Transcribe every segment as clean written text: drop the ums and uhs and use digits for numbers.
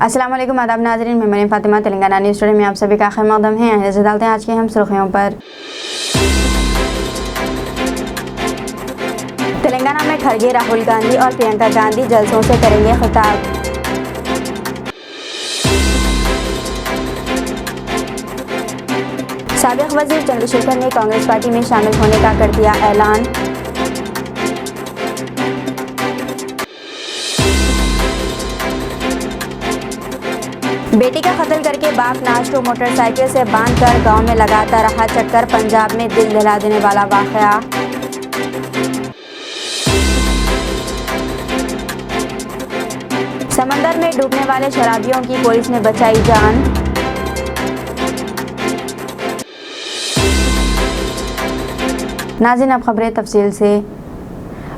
अस्सलाम वालेकुम, आदाब नाज़रीन। मैं मरीम फातिमा तेलंगाना न्यूज़ टुडे में आप सभी का खैर मकदम है। नजर डालते हैं आज की हम सुर्खियों पर। तेलंगाना में खड़गे राहुल गांधी और प्रियंका गांधी जलसों से करेंगे खिताब। साबिक वजीर चंद्रशेखर ने कांग्रेस पार्टी में शामिल होने का कर दिया ऐलान। बेटी का कत्ल करके बाप नाश को मोटरसाइकिल से बांधकर गांव में लगाता रहा चक्कर। पंजाब में दिल दहला देने वाला वाकया। समंदर में डूबने वाले शराबियों की पुलिस ने बचाई जान। नाज़रीन, अब खबरें तफसील से।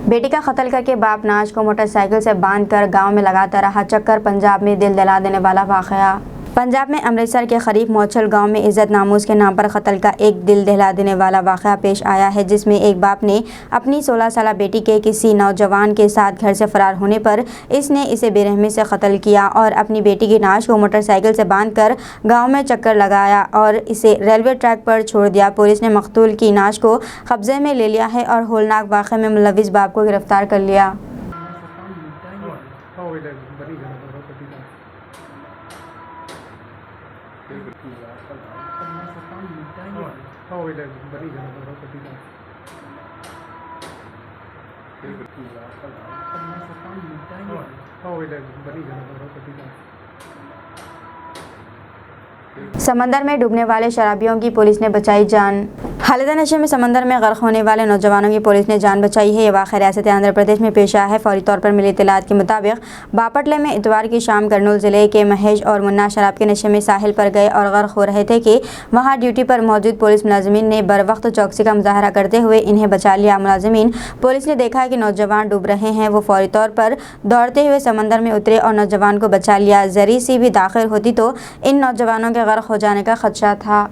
बेटी का कत्ल करके बाप नाश को मोटरसाइकिल से बांधकर गांव में लगाता रहा चक्कर। पंजाब में दिल दहला देने वाला वाकया। पंजाब में अमृतसर के करीब मोचल गांव में इज्जत नामूस के नाम पर कत्ल का एक दिल दहला देने वाला वाकया पेश आया है, जिसमें एक बाप ने अपनी 16 साल बेटी के किसी नौजवान के साथ घर से फरार होने पर इसने इसे बेरहमी से कत्ल किया और अपनी बेटी की नाश को मोटरसाइकिल से बांधकर गांव में चक्कर लगाया और इसे रेलवे ट्रैक पर छोड़ दिया। पुलिस ने मकतूल की नाश को कब्जे में ले लिया है और होलनाक वाक़े में मुलविस बाप को गिरफ्तार कर लिया। समंदर में डूबने वाले शराबियों की पुलिस ने बचाई जान। हालत नशे में समंदर में गर्क होने वाले नौजवानों की पुलिस ने जान बचाई है। ये वाक़या रियासत आंध्र प्रदेश में पेश आया है। फौरी तौर पर मिली इत्तलात के मुताबिक बापटले में इतवार की शाम कर्नूल ज़िले के महेश और मुन्ना शराब के नशे में साहिल पर गए और गर्क हो रहे थे कि वहाँ ड्यूटी पर मौजूद पुलिस मुलाजिमीन ने बर वक्त चौकसी का मुजाहरा करते हुए इन्हें बचा लिया। मुलाजिमीन पुलिस ने देखा कि नौजवान डूब रहे हैं, वो फौरी तौर पर दौड़ते हुए समंदर में उतरे और नौजवान को बचा लिया। जरी सी भी दाखिल होती तो इन नौजवानों के गर्क हो जाने का खदशा था।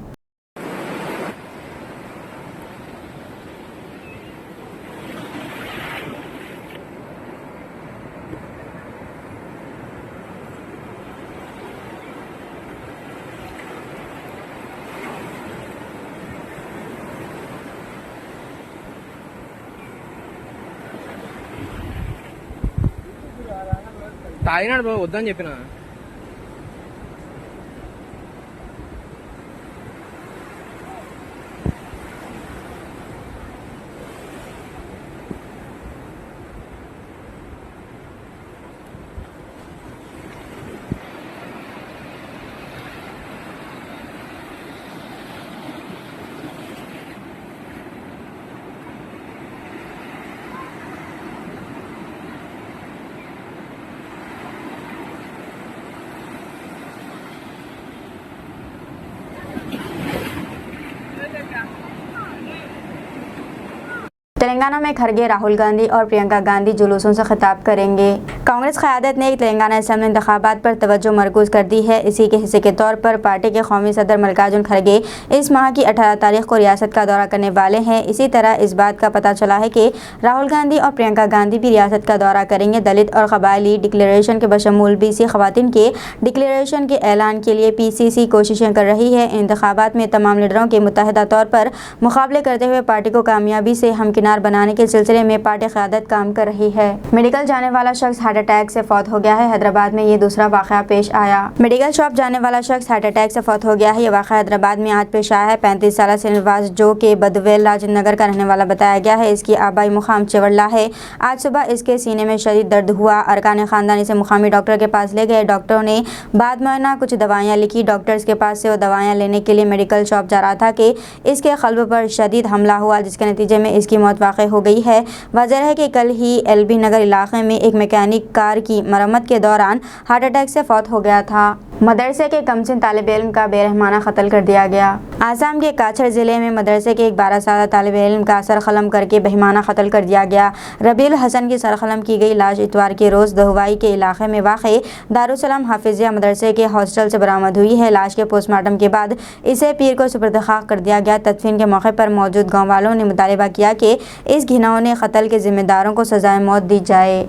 తాగినాడు బాబు, వద్దని చెప్పిన. तेलंगाना में खड़गे राहुल गांधी और प्रियंका गांधी जुलूसों से खिताब करेंगे। कांग्रेस क़यादत ने तेलंगाना असेंबली इंतखाबात पर तवज्जो मरकूज़ कर दी है। इसी के हिस्से के तौर पर पार्टी के कौमी सदर मल्लिकार्जुन खड़गे इस माह की 18 तारीख को रियासत का दौरा करने वाले हैं। इसी तरह इस बात का पता चला है कि राहुल गांधी और प्रियंका गांधी भी रियासत का दौरा करेंगे। दलित और कबायली डिक्लेरेशन के बशमूल BC ख़वातीन के डिक्लेरेशन के ऐलान के लिए PCC कोशिशें कर रही है। इंतखाबात में तमाम लीडरों के मुत्तहिदा तौर पर मुकाबले करते हुए पार्टी को कामयाबी से हमकिनार बनाने के सिलसिले में पार्टी क़यादत काम कर रही है। मेडिकल जाने वाला शख्स हार्ट अटैक से फौत हो गया है। हैदराबाद में ये दूसरा वाक़या पेश आया। मेडिकल शॉप जाने वाला शख्स हार्ट अटैक से फौत हो गया है। ये वाक़या हैदराबाद में आज पेश आया है। 35 साल श्रीनिवास जो के बदवेल राजेंद्र नगर का रहने वाला बताया गया है। इसकी आबाई मुकाम चेवड़ला है। आज सुबह इसके सीने में शदीद दर्द हुआ। अरकान ख़ानदान इसे मुकामी डॉक्टर के पास ले गए। डॉक्टरों ने बाद मुआयना कुछ दवाइयाँ लिखी। डॉक्टर्स के पास से वो दवाइयाँ लेने के लिए मेडिकल शॉप जा रहा था कि इसके क़ल्ब पर शदीद हमला हुआ, जिसके नतीजे में इसकी मौत वाक़ई हो गई है। वजह है कि कल ही LB नगर इलाके में एक मैकेनिक कार की मरम्मत के दौरान हार्ट अटैक से फौत हो गया था। मदरसे के कमसिन तालिब इल्म का बेरहमाना कत्ल कर दिया गया। आसाम के काछर ज़िले में मदरसे के एक 12 साल तालिब इल्म का सरखलम करके बेरहमाना कत्ल कर दिया गया। रबील हसन की सरखलम की गई लाश इतवार के रोज़ दहवाई के इलाके में वाक़े दारुसलाम हाफिजिया मदरसे के हॉस्टल से बरामद हुई है। लाश के पोस्टमार्टम के बाद इसे पीर को सुपुर्द खाक कर दिया गया। तदफीन के मौके पर मौजूद गाँव वालों ने मुतालबा किया कि इस घिनौने कत्ल के ज़िम्मेदारों को सज़ाए मौत दी जाए।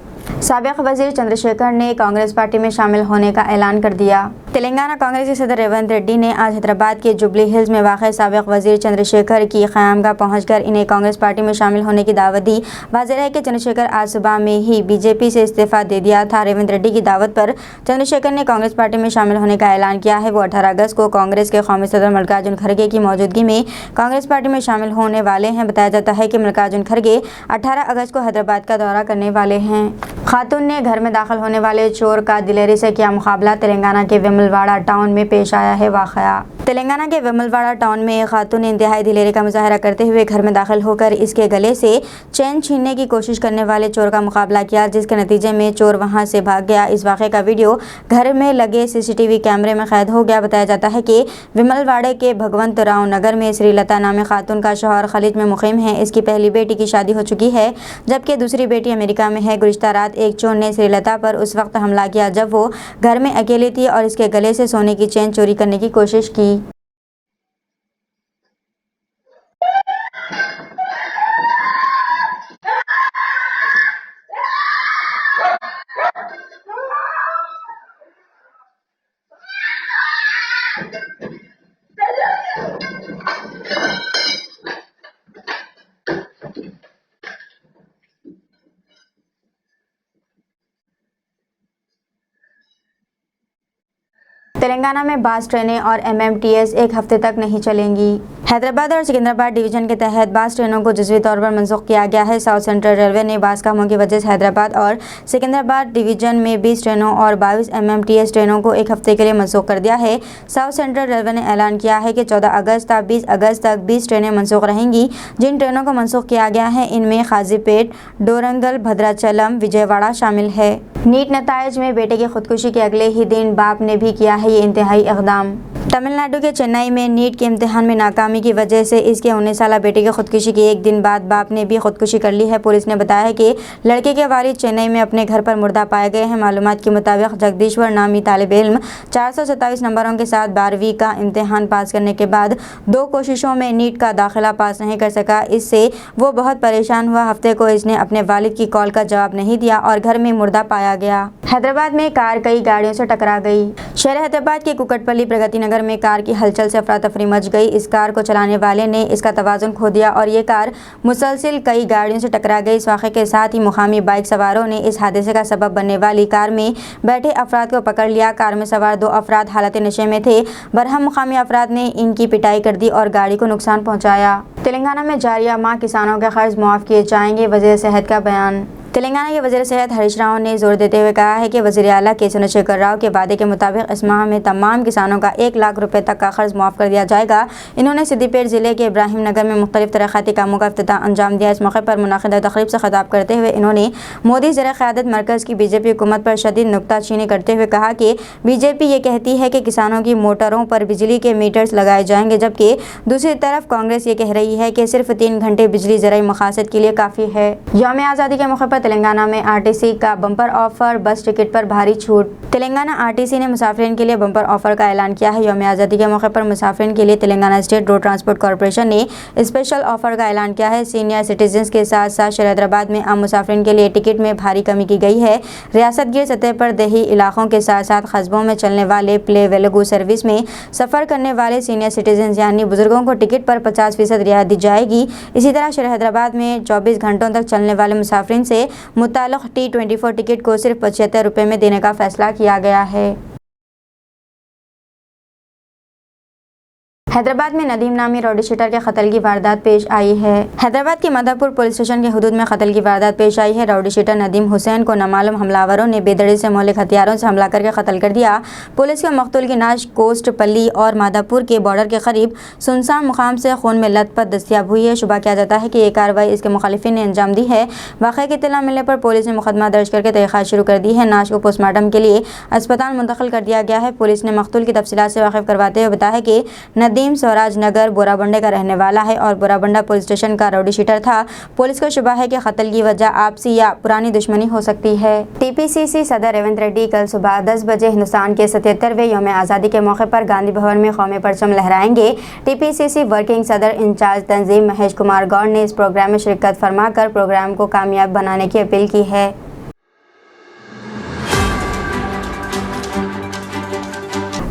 साबिक वजीर चंद्रशेखर ने कांग्रेस पार्टी में शामिल होने का ऐलान कर दिया। तेलंगाना कांग्रेस के सदर रेवंत रेड्डी ने आज हैदराबाद के जुबली हिल्स में वाक़ साबिक वजीर चंद्रशेखर की क़यामगाह पहुंचकर इन्हें कांग्रेस पार्टी में शामिल होने की दावत दी। वाज़ेह है कि चंद्रशेखर आज सुबह में ही बीजेपी से इस्तीफ़ा दे दिया था। रेवंत रेड्डी की दावत पर चंद्रशेखर ने कांग्रेस पार्टी में शामिल होने का ऐलान किया है। वो 18 अगस्त को कांग्रेस के कौमी सदर मल्लिकार्जुन खड़गे की मौजूदगी में कांग्रेस पार्टी में शामिल होने वाले हैं। बताया जाता है कि मल्लिकार्जुन खड़गे 18 अगस्त को हैदराबाद का दौरा करने वाले हैं। खातून ने घर में दाखिल होने वाले चोर का दिलेरी से किया मुकाबला। तेलंगाना के वेमुलवाड़ा टाउन में पेश आया है वाक़या। तेलंगाना के वेमुलवाड़ा टाउन में एक खातून ने इंतहाई दिलेरी का मुजाहरा करते हुए घर में दाखिल होकर इसके गले से चैन छीनने की कोशिश करने वाले चोर का मुकाबला किया, जिसके नतीजे में चोर वहां से भाग गया। इस वाक़े का वीडियो घर में लगे CCTV कैमरे में कैद हो गया। बताया जाता है कि वेमुलवाड़े के भगवंत राव नगर में श्रीलता नामी खातून का शौहर खलीज में मुकीम है। इसकी पहली बेटी की शादी हो चुकी है, जबकि दूसरी बेटी अमेरिका में है। गुज़िश्ता रात एक चोर ने श्रीलता पर उस वक्त हमला किया जब वो घर में अकेली थी और इसके गले से सोने की चेन चोरी करने की कोशिश की। तेलंगाना में बास ट्रेनें और MMTS एक हफ्ते तक नहीं चलेंगी। हैदराबाद और सिकंदराबाद डिवीजन के तहत बास ट्रेनों को जुज़वी तौर पर मनसूख किया गया है। साउथ सेंट्रल रेलवे ने बास कामों की वजह से हैदराबाद और सिकंदराबाद डिवीजन में 20 ट्रेनों और 22 MMTS ट्रेनों को एक हफ्ते के लिए मनसूख कर दिया है। साउथ सेंट्रल रेलवे ने ऐलान किया है कि 14 अगस्त तक 20 अगस्त तक 20 ट्रेनें मनसूख रहेंगी। जिन ट्रेनों को मनसूख किया गया है इनमें काजीपेट, डोरंगल, भद्राचलम, विजयवाड़ा शामिल है। नीट नताइज में बेटे की खुदकुशी के अगले ही दिन बाप ने भी किया है ये इंतहाई इक़दाम। तमिलनाडु के चेन्नई में नीट के इम्तिहान में नाकामी की वजह से इसके 19 साला बेटे की खुदकुशी के एक दिन बाद बाप ने भी खुदकुशी कर ली है। पुलिस ने बताया है कि लड़के के वालिद चेन्नई में अपने घर पर मुर्दा पाए गए हैं। मालूमात के मुताबिक जगदीश्वर नामी तालिब इल्म 427 नंबरों के साथ 12वीं का इम्तिहान पास करने के बाद 2 कोशिशों में नीट का दाखिला पास नहीं कर सका। इससे वो बहुत परेशान हुआ। हफ्ते को इसने अपने वालिद की कॉल का जवाब नहीं दिया और घर में मुर्दा पाया गया। हैदराबाद में कार कई गाड़ियों से टकरा गई। शहर हैदराबाद के कुकटपल्ली प्रगति नगर में कार की हलचल से अफरा तफरी मच गई। इस कार को चलाने वाले ने इसका तवाज़ुन खो दिया और ये कार मुसलसिल कई गाड़ियों से टकरा गई। इस वाक़े के साथ ही मुकामी बाइक सवारों ने इस हादसे का सबब बनने वाली कार में बैठे अफराद को पकड़ लिया। कार में सवार 2 अफराद हालत नशे में थे। बरहम मुकामी अफराद ने इनकी पिटाई कर दी और गाड़ी को नुकसान पहुँचाया। तेलंगाना में जारिया माह किसानों के कर्ज मुआफ़ किए जाएंगे, वज़ीर सेहत का बयान। तेलंगाना के वज़ीर सेहत हरीश राव ने जोर देते हुए कहा है कि वज़ीर आला के चंद्रशेखर राव के वादे के मुताबिक इस माह में तमाम किसानों का 1 लाख रुपए तक का कर्ज मुआफ़ कर दिया जाएगा। इन्होंने सिद्दीपेट ज़िले के इब्राहिम नगर में मुख्तलिफ तरक्याती कामों का इफ्तिताह अंजाम दिया। इस मौके पर मुनाक़िदा तक़रीब से खिताब करते हुए इन्होंने मोदी ज़र क़यादत मरकज़ की बीजेपी हुकूमत पर शदीद नुक्ताचीनी करते हुए कहा कि बीजेपी ये कहती है कि किसानों की मोटरों पर बिजली के मीटर्स लगाए जाएंगे, जबकि दूसरी तरफ कांग्रेस ये कह रही है कि सिर्फ 3 घंटे बिजली ज़राई मकासद के लिए काफ़ी है। यौम आज़ादी के मौके पर तेलंगाना में RTC का बम्पर ऑफर, बस टिकट पर भारी छूट। तेलंगाना RTC ने मुसाफिरीन के लिए बम्पर ऑफर का ऐलान किया है। यौम आज़ादी के मौके पर मुसाफिरीन के लिए Telangana state road transport corporation ने स्पेशल ऑफर का ऐलान किया है। सीनियर सिटीजन्स के साथ साथ शहर हैदराबाद में आम मुसाफिरीन के लिए टिकट में भारी कमी की गई है। रियासतगीर सतह पर देही इलाकों के साथ साथ कस्बों में चलने वाले प्ले वेलगू सर्विस में सफ़र करने वाले सीनियर सिटीजन यानी बुजुर्गों को टिकट पर 50% रियायत दी जाएगी। इसी तरह शहर हैदराबाद में 24 घंटों तक चलने वाले मुसाफिरीन से मुताल्लिक़ T24 टिकट को सिर्फ 75 रुपये में देने का फैसला किया गया है। हैदराबाद में नदीम नामी रॉडी शीटर के कत्ल की वारदात पेश आई है। हैदराबाद के मधुपुर पुलिस स्टेशन के हुदूद में कत्ल की वारदात पेश आई है। रॉडी शीटर नदीम हुसैन को नामालूम हमलावरों ने बेदड़ी से मौलिक हथियारों से हमला करके कत्ल कर दिया। पुलिस के मकतूल की नाश कोस्ट पल्ली और माधापुर के बॉर्डर के करीब सुनसान मुकाम से खून में लथपथ दस्तियाब हुई है। शुबा किया जाता है कि ये कार्रवाई इसके मुखालिफिन ने अंजाम दी है। वाक़े की इत्तला मिलने पर पुलिस ने मुकदमा दर्ज करके तहक़ीक़ात शुरू कर दी है। नाश को पोस्टमार्टम के लिए अस्पताल मुंतकिल कर दिया गया है। पुलिस ने मकतूल की तफसीलात से वाकिफ़ करवाते हुए बताया कि नदीम स्वराज नगर बोराबंडे का रहने वाला है और बोराबंडा पुलिस स्टेशन का रॉडी शीटर था। पुलिस को शुबा है कि कत्ल की वजह आपसी या पुरानी दुश्मनी हो सकती है। TPCC सदर रेवंत रेड्डी कल सुबह 10 बजे हिंदुस्तान के 77वें यौम आज़ादी के मौके पर गांधी भवन में कौमी परचम लहराएंगे। TPCC वर्किंग सदर इंचार्ज तंजीम महेश कुमार गौड़ ने इस प्रोग्राम में शिरकत फरमाकर प्रोग्राम को कामयाब बनाने की अपील की है।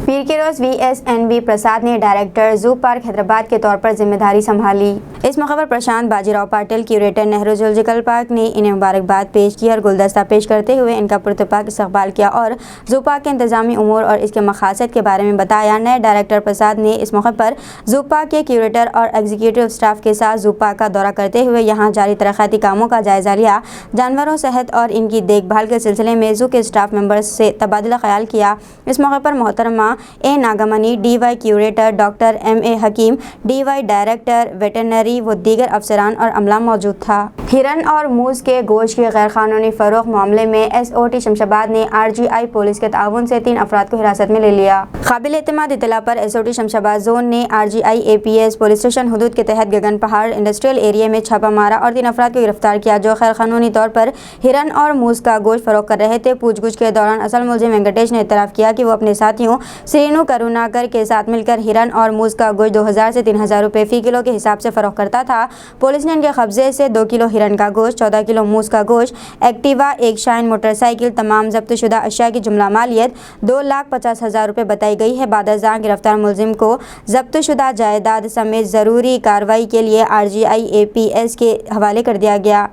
मीर के रोज VSNB प्रसाद ने डायरेक्टर जू पार्क हैदराबाद के तौर पर जिम्मेदारी संभाली। इस मौके पर Prashant Bajirao Patil, curator Nehru zoological park ने इन्हें मुबारकबाद पेश की और गुलदस्ता पेश करते हुए इनका पुरतपाक इस्तकबाल किया और जू पार्क के इंतजामी उमूर और इसके मकासद के बारे में बताया। नए डायरेक्टर प्रसाद ने इस मौके पर जू पार्क के क्यूरेटर और एग्जीक्यूटिव स्टाफ के साथ जू पार्क का दौरा करते हुए यहाँ जारी तरक्याती कामों का जायजा लिया। जानवरों सेहत और इनकी देखभाल के सिलसिले में जू के स्टाफ मेंबर्स से तबादला ख्याल किया। इस मौके पर मोहतरमा A Nagmani, DY curator, doctor MA Hakeem, DY director veterinary व दीगर अफसरान और अमला मौजूद था। हिरन और मूस के गोश्त की गैरकानूनी फरोख्त मामले में SOT शमशाबाद ने RGI पुलिस के ताउन से 3 अफराद को हिरासत में ले लिया। काबिल एतमाद इत्तला पर SOT शमशाबाद जोन ने RGI APS पुलिस स्टेशन हुदूद के तहत गगन पहाड़ इंडस्ट्रियल एरिया में छापा मारा और 3 अफराद को गिरफ्तार किया जो गैरकानूनी तौर पर हिरन और मूस का गोश्त फरोख्त कर रहे थे। पूछगछ के दौरान असल मुलजिम वेंकटेश ने इतराफ़ किया कि वो अपने साथियों श्रीनु करुणाकर के साथ मिलकर हिरन और मूस का गोश्त 2000 से 3000 रुपये फ़ी किलो के हिसाब से फरोख्त करता था। पुलिस ने इनके कब्जे से 2 किलो हिरन का गोश्त, 14 किलो मूस का गोश्त, एक्टिवा, एक शाइन मोटरसाइकिल, तमाम जब्तशुदा अशिया की जुमला मालियत 2,50,000 रुपये बताई गई है। बादशाह गिरफ्तार मुलजिम को जब्तशुदा जायदाद समेत ज़रूरी कार्रवाई के लिए RGI APS के हवाले कर दिया गया।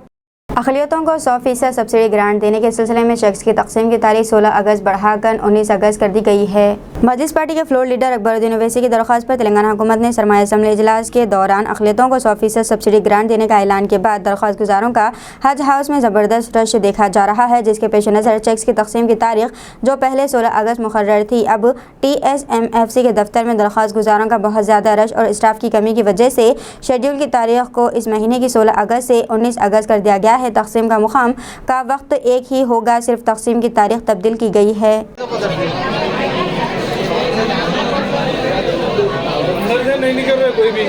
अक़लियतों को 100% सब्सिडी ग्रांट देने के सिलसिले में चेक्स की तकसीम की तारीख 16 अगस्त बढ़ाकर 19 अगस्त कर दी गई है। मजलिस पार्टी के फ्लोर लीडर अकबरुद्दीन ओवैसी की दरख्वास्त पर तेलंगाना हुकूमत ने सरमाया असम्बली इजलास के दौरान अक़लियतों को 100% सब्सिडी ग्रांट देने का ऐलान के बाद दरख्वास्त गुजारों का हज हाउस में ज़बरदस्त रश देखा जा रहा है, जिसके पेश नज़र चेक्स की तकसीम की तारीख जो पहले 16 अगस्त मुकर्रर थी, अब TSMFC के दफ्तर में दरख्वास्त गुजारों का बहुत ज़्यादा रश और स्टाफ की कमी की वजह से शेड्यूल की तारीख को इस महीने की 16 अगस्त से 19 अगस्त कर दिया गया है। तकसीम का मुकाम का वक्त एक ही होगा, सिर्फ तकसीम की तारीख तब्दील की गई है। नहीं कर रहे कोई भी।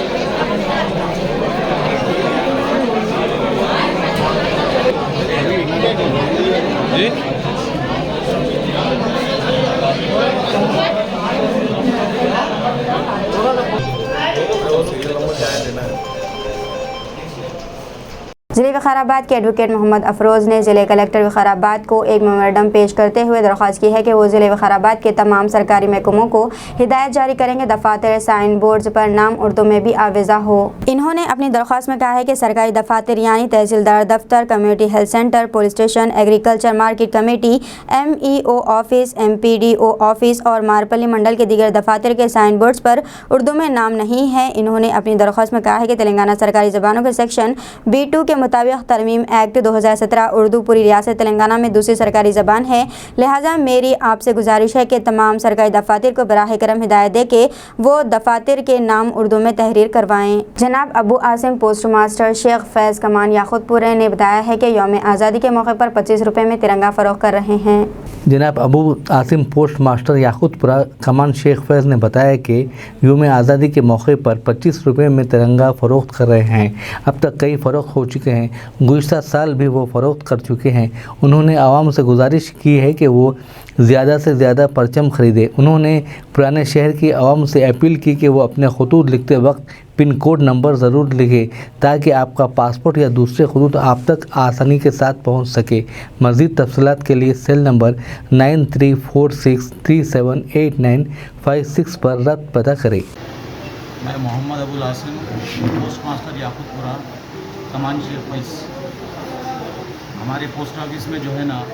ज़िले विकाराबाद के एडवोकेट मोहम्मद अफरोज़ ने ज़िले कलेक्टर विकाराबाद को एक मेमोरेंडम पेश करते हुए दरख्वास्त की है कि वो ज़िले विकाराबाद के तमाम सरकारी महकमों को हिदायत जारी करेंगे दफातर साइन बोर्ड्स पर नाम उर्दू में भी आवेज़ा हो। इन्होंने अपनी दरख्वास्त में कहा है कि सरकारी दफातर यानी तहसीलदार दफ्तर, community health centre, police station, agriculture market committee, MEO office, MPDO office और मारपल्ली मंडल के दीगर दफातर के साइन बोर्ड्स पर उर्दू में नाम नहीं है। इन्होंने अपनी दरख्वास्त में कहा है कि तेलंगाना सरकारी ज़बानों के सेक्शन B2 के मुताबिक तरमीम एक्ट 2017 उर्दू पूरी रियासत तेलंगाना में दूसरी सरकारी ज़बान है, लिहाजा मेरी आपसे गुजारिश है कि तमाम सरकारी दफातर को बराह करम हिदायत दे के वो दफातर के नाम उर्दू में तहरीर करवाएं। जनाब अबू आसिम पोस्ट मास्टर शेख फैज़ कमान याकूतपुरे ने बताया है कि यौम आज़ादी के मौके पर 25 रुपये में तिरंगा फ़रोख्त कर रहे हैं। जनाब अबू आसिम पोस्ट मास्टर याकूतपुरा कमान शेख फैज़ ने बताया कि यौम आज़ादी के मौके पर 25 रुपये में तिरंगा फ़रोख्त कर रहे हैं। अब तक कई फ़रोख्त हो चुके हैं, गुज़िश्ता साल भी वो फ़रोख्त कर चुके हैं। उन्होंने आवाम से गुजारिश की है कि वो ज़्यादा से ज़्यादा परचम ख़रीदे। उन्होंने पुराने शहर की आवाम से अपील की कि वो अपने खतूत लिखते वक्त पिन कोड नंबर ज़रूर लिखें ताकि आपका पासपोर्ट या दूसरे खतूत आप तक आसानी के साथ पहुंच सके। मज़ीद तफसीलात के लिए सेल नंबर 9346378956 पर रब्त पता करें। मैं मोहम्मद अबुल आसिम पोस्ट मास्टर याकूतपुरा कमान शेख फैज़। हमारे पोस्ट ऑफिस में जो है ना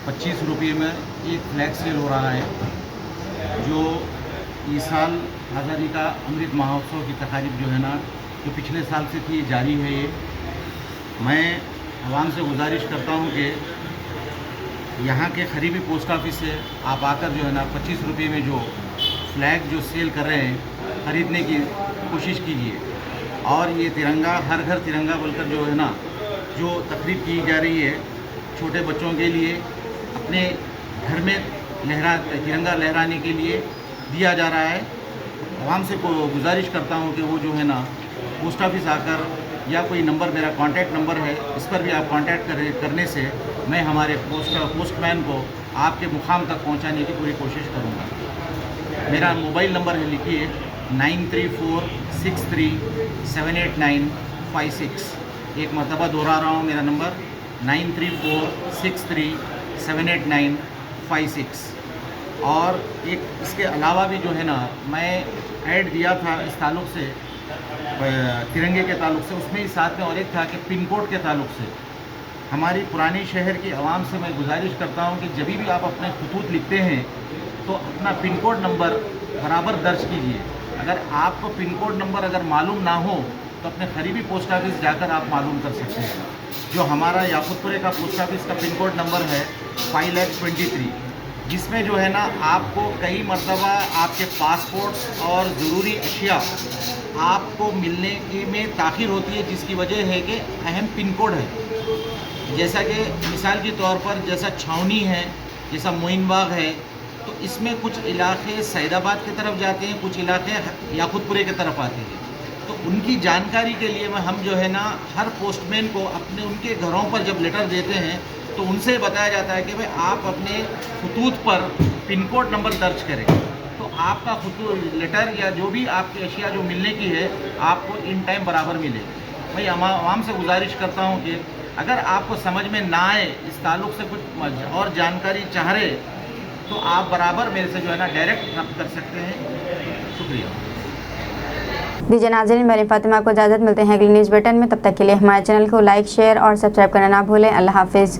25 रुपये में एक फ्लैग सेल हो रहा है, जो इस साल आज़ादी का अमृत महोत्सव की तकारीब जो है ना जो पिछले साल से थी जारी है। ये मैं आवाम से गुजारिश करता हूँ कि यहाँ के करीबी पोस्ट ऑफिस से आप आकर जो है ना 25 रुपये में जो फ्लैग जो सेल कर रहे हैं ख़रीदने की कोशिश कीजिए। और ये तिरंगा हर घर तिरंगा बोलकर जो है ना जो तकरीब की जा रही है छोटे बच्चों के लिए अपने घर में तिरंगा लहराने के लिए दिया जा रहा है। आवाम से गुजारिश करता हूँ कि वो जो है ना पोस्ट ऑफिस आकर या कोई नंबर मेरा कॉन्टैक्ट नंबर है इस पर भी आप कॉन्टैक्ट करने से मैं हमारे पोस्टमैन को आपके मुकाम तक पहुँचाने की पूरी कोशिश करूँगा। मेरा मोबाइल नंबर है, लिखिए 9346378956। एक मरतबा दोहरा रहा हूँ, मेरा नंबर 9346378956। और एक इसके अलावा भी जो है ना, मैं ऐड दिया था इस ताल्लुक़ से, तिरंगे के ताल्लुक़ से, उसमें ही साथ में और एक था कि पिन कोड के ताल्लुक़ से हमारी पुरानी शहर की आवाम से मैं गुजारिश करता हूं कि जब भी आप अपने खतूत लिखते हैं तो अपना पिन कोड नंबर बराबर दर्ज कीजिए। अगर आपको पिन कोड नंबर अगर मालूम ना हो तो अपने करीबी पोस्ट ऑफिस जाकर आप मालूम कर सकते हैं। जो हमारा याकुतपुरे का पोस्ट ऑफिस का पिन कोड नंबर है 5,23,, जिसमें जो है ना आपको कई मरतबा आपके पासपोर्ट और ज़रूरी अशिया आपको मिलने की में ताख़ीर होती है, जिसकी वजह है कि अहम पिन कोड है। जैसा कि मिसाल के तौर पर जैसा छावनी है, जैसा मोइन बाग है, तो इसमें कुछ इलाके सैदाबाद की तरफ जाते हैं, कुछ इलाके याकुतपुरे की तरफ आते हैं। तो उनकी जानकारी के लिए हम जो है ना हर पोस्टमैन को अपने उनके घरों पर जब लेटर देते हैं तो उनसे बताया जाता है कि भाई आप अपने खतूत पर पिन कोड नंबर दर्ज करें, तो आपका खतूत लेटर या जो भी आपकी अशिया जो मिलने की है आपको इन टाइम बराबर मिलेगी। मैं आवाम से गुजारिश करता हूँ कि अगर आपको समझ में ना आए, इस ताल्लुक़ से कुछ और जानकारी चाह रहे, तो आप बराबर मेरे से जो है ना डायरेक्ट रब्त कर सकते हैं। शुक्रिया। दीजिए नाज़रीन, मेरी फातिमा को इजाज़त, मिलते हैं अगली न्यूज़ बुलेटिन में। तब तक के लिए हमारे चैनल को लाइक, शेयर और सब्सक्राइब करना ना भूलें। अल्लाह हाफिज़।